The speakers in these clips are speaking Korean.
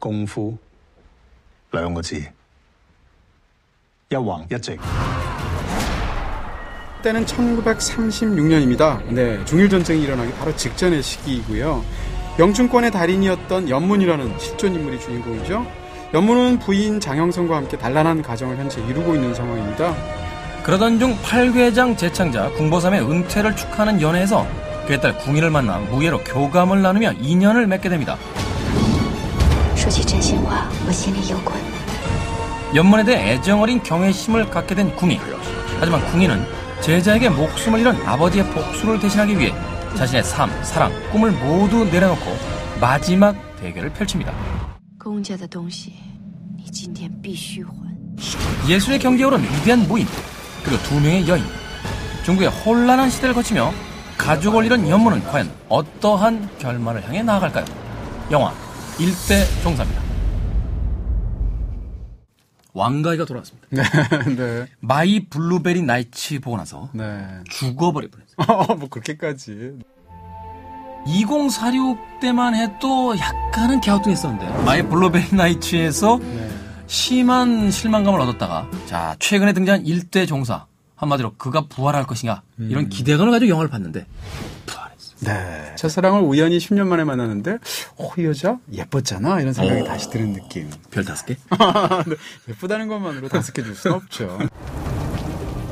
功夫兩個字，一橫一直。 때는 1936년입니다. 네, 중일전쟁이 일어나기 바로 직전의 시기이고요. 영춘권의 달인이었던 연문이라는 실존 인물이 주인공이죠. 연문은 부인 장형선과 함께 단란한 가정을 현재 이루고 있는 상황입니다. 그러던 중 팔괘장 제창자 궁보삼의 은퇴를 축하하는 연회에서 그의 딸 궁희를 만나 무예로 교감을 나누며 인연을 맺게 됩니다. 연문에 대해 애정어린 경외심을 갖게 된 궁희. 하지만 궁희는 제자에게 목숨을 잃은 아버지의 복수를 대신하기 위해 자신의 삶, 사랑, 꿈을 모두 내려놓고 마지막 대결을 펼칩니다. 예술의 경지에 오른 위대한 무인, 그리고 두 명의 여인. 중국의 혼란한 시대를 거치며 가족을 잃은 연문은 과연 어떠한 결말을 향해 나아갈까요? 영화 일대종사입니다. 왕가위가 돌아왔습니다. 네, 네. 마이 블루베리 나이츠 보고 나서 네. 죽어버릴 뻔했어요. 뭐 그렇게까지. 2046 때만 해도 약간은 갸우뚱했었는데 마이 블루베리 나이츠에서 네. 심한 실망감을 얻었다가 자 최근에 등장한 일대종사 한마디로 그가 부활할 것인가 이런 기대감을 가지고 영화를 봤는데 부활했어요. 네. 첫사랑을 우연히 10년 만에 만났는데 이 여자 예뻤잖아 이런 생각이 다시 드는 느낌. 별 5개? 네. 예쁘다는 것만으로 5개 줄 수는 없죠.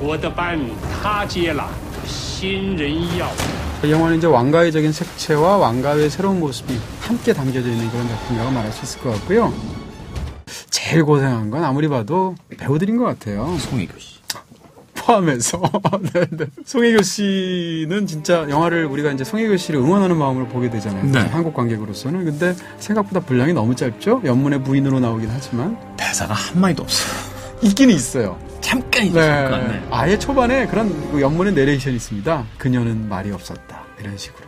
我的班他接了新人药. 이 영화는 이제 왕가위적인 색채와 왕가위의 새로운 모습이 함께 담겨져 있는 그런 작품이라고 말할 수 있을 것 같고요. 제일 고생한 건 아무리 봐도 배우들인 것 같아요. 송혜교 씨. 포함해서. 네. 송혜교 씨는 진짜 영화를 우리가 이제 송혜교 씨를 응원하는 마음으로 보게 되잖아요. 네. 한국 관객으로서는. 근데 생각보다 분량이 너무 짧죠? 연문의 부인으로 나오긴 하지만. 대사가 한마디도 없어요. 있기는 있어요. 잠깐이죠. 네. 잠깐. 네. 아예 초반에 그런 연문의 내레이션이 있습니다. 그녀는 말이 없었다. 이런 식으로.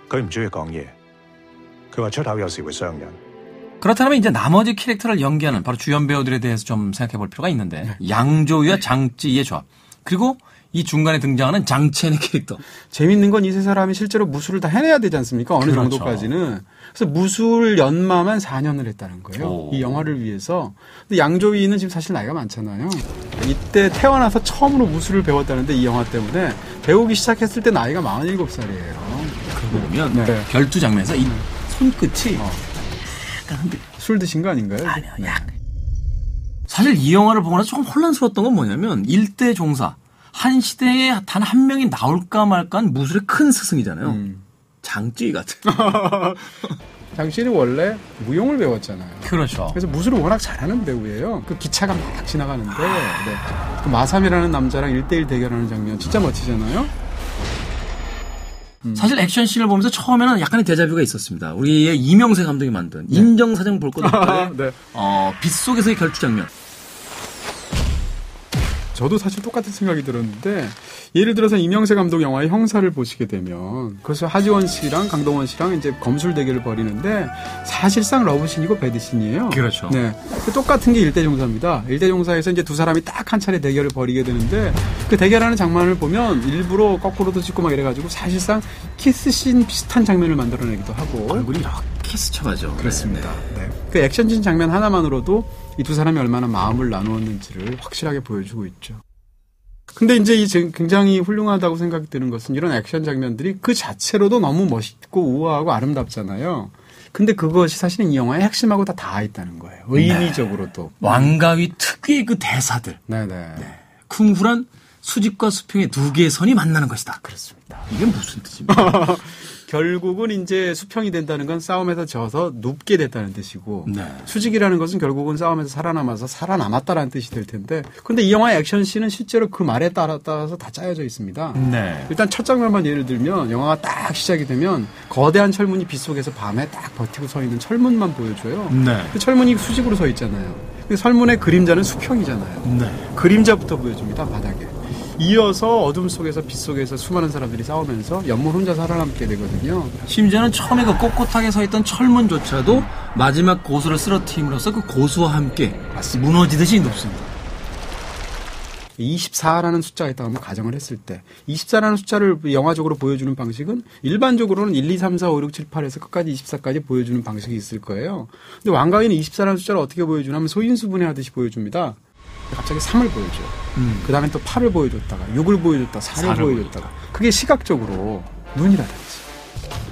佢唔中意講嘢，佢話出口有時會傷人。 그렇다면 이제 나머지 캐릭터를 연기하는 바로 주연 배우들에 대해서 좀 생각해 볼 필요가 있는데 네. 양조위와 장찌의 조합 그리고 이 중간에 등장하는 장첸의 캐릭터. 재밌는 건 이 세 사람이 실제로 무술을 다 해내야 되지 않습니까? 어느 그렇죠. 정도까지는. 그래서 무술 연마만 4년을 했다는 거예요. 오. 이 영화를 위해서. 근데 양조위는 지금 사실 나이가 많잖아요. 이때 태어나서 처음으로 무술을 배웠다는데 이 영화 때문에 배우기 시작했을 때 나이가 47살이에요. 그거 보면 네. 결투 장면에서 이 손끝이 약간 흔들. 술 드신 거 아닌가요? 아니요. 네. 사실 이 영화를 보고 나서 조금 혼란스러웠던 건 뭐냐면 일대종사. 한 시대에 단 한 명이 나올까 말까 한 무술의 큰 스승이잖아요. 장찌 같은. 장 씨는 원래 무용을 배웠잖아요. 그렇죠. 그래서 무술을 워낙 잘하는 배우예요. 그 기차가 막 지나가는데 네. 그 마삼이라는 남자랑 1대1 대결하는 장면 진짜 멋지잖아요. 사실 액션씬을 보면서 처음에는 약간의 데자뷰가 있었습니다. 우리의 이명세 감독이 만든 인정사정 볼 것 없다의 네. 빗속에서의 결투 장면. 저도 사실 똑같은 생각이 들었는데 예를 들어서 이명세 감독 영화의 형사를 보시게 되면 그래서 하지원 씨랑 강동원 씨랑 이제 검술 대결을 벌이는데 사실상 러브신이고 배드신이에요. 그렇죠. 네. 똑같은 게 일대종사입니다. 일대종사에서 이제 두 사람이 딱 한 차례 대결을 벌이게 되는데 그 대결하는 장면을 보면 일부러 거꾸로도 찍고 막 이래가지고 사실상 키스씬 비슷한 장면을 만들어내기도 하고 얼굴이 이렇게 스쳐가죠. 그렇습니다. 네. 그 액션씬 장면 하나만으로도 이 두 사람이 얼마나 마음을 나누었는지를 확실하게 보여주고 있죠. 근데 이제 이 굉장히 훌륭하다고 생각이 드는 것은 이런 액션 장면들이 그 자체로도 너무 멋있고 우아하고 아름답잖아요. 근데 그것이 사실은 이 영화의 핵심하고 다 닿아 있다는 거예요. 의미적으로도. 네. 왕가위 특유의 그 대사들. 네네. 네. 쿵후란 수직과 수평의 두 개의 선이 만나는 것이다. 그렇습니다. 이게 무슨 뜻입니까? 결국은 이제 수평이 된다는 건 싸움에서 져서 눕게 됐다는 뜻이고 네. 수직이라는 것은 결국은 싸움에서 살아남아서 살아남았다라는 뜻이 될 텐데 근데 이 영화의 액션씬은 실제로 그 말에 따라서 다 짜여져 있습니다. 네. 일단 첫 장면만 예를 들면 영화가 딱 시작이 되면 거대한 철문이 빗속에서 밤에 딱 버티고 서 있는 철문만 보여줘요. 네. 그 철문이 수직으로 서 있잖아요. 그 철문의 그림자는 수평이잖아요. 네. 그림자부터 보여줍니다. 바닥에. 이어서 어둠 속에서 빛 속에서 수많은 사람들이 싸우면서 연문 혼자 살아남게 되거든요. 심지어는 처음에 그 꼿꼿하게 서 있던 철문조차도 마지막 고수를 쓰러뜨림으로써 그 고수와 함께 무너지듯이 눕습니다. 24라는 숫자가 있다고 한번 가정을 했을 때 24라는 숫자를 영화적으로 보여주는 방식은 일반적으로는 1, 2, 3, 4, 5, 6, 7, 8에서 끝까지 24까지 보여주는 방식이 있을 거예요. 근데 왕가위는 24라는 숫자를 어떻게 보여주냐면 소인수분해 하듯이 보여줍니다. 갑자기 3을 보여줘. 그 다음에 또 8을 보여줬다가 6을 보여줬다가 4를 보여줬다가 그게 시각적으로 눈이라든지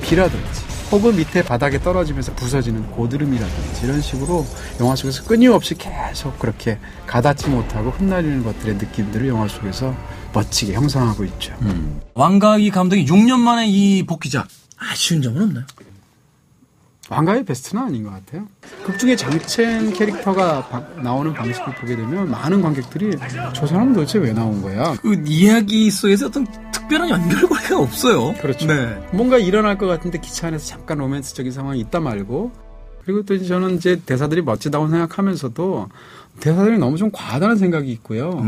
비라든지 혹은 밑에 바닥에 떨어지면서 부서지는 고드름이라든지 이런 식으로 영화 속에서 끊임없이 계속 그렇게 가닿지 못하고 흩날리는 것들의 느낌들을 영화 속에서 멋지게 형성하고 있죠. 왕가위 감독이 6년 만에 이 복귀작 아쉬운 점은 없나요? 왕가의 베스트는 아닌 것 같아요. 극 중에 장첸 캐릭터가 나오는 방식을 보게 되면 많은 관객들이 저 사람은 도대체 왜 나온 거야? 그 이야기 속에서 어떤 특별한 연결고리가 없어요. 그렇죠. 네. 뭔가 일어날 것 같은데 기차 안에서 잠깐 로맨스적인 상황이 있다 말고 그리고 또 저는 이제 대사들이 멋지다고 생각하면서도 대사들이 너무 좀 과하다는 생각이 있고요.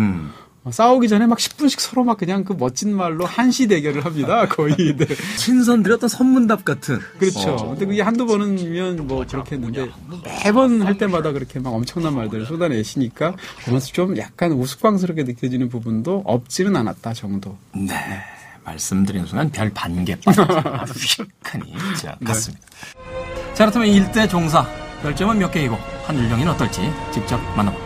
싸우기 전에 막 10분씩 서로 막 그냥 그 멋진 말로 한시 대결을 합니다. 거의. 네. 신선들의 어떤 선문답 같은. 그렇죠. 근데 그게 한두 번이면 뭐 그렇게 했는데 매번 할 때마다 그렇게 막 엄청난 말들을 쏟아내시니까 보면서 좀 약간 우스꽝스럽게 느껴지는 부분도 없지는 않았다 정도. 네. 말씀드리는 순간 별 반개 아주 휙하니 갔습니다. 자, 그렇다면 일대 종사 별점은 몇 개이고 한율령이는 어떨지 직접 만나봅니다.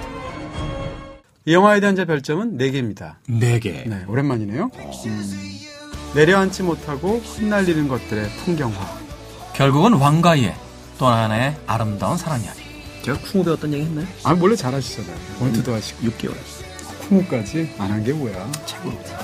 이 영화에 대한 제 별점은 4개입니다. 4개. 네, 오랜만이네요. 내려앉지 못하고 흩날리는 것들의 풍경화. 결국은 왕가위의 또 하나의 아름다운 사랑 이야기. 제가 쿵우 배웠던 얘기 했나요? 원래 잘하시잖아요. 원투도 하시고. 6개월. 쿵우까지 안 한 게 뭐야. 최고입니다.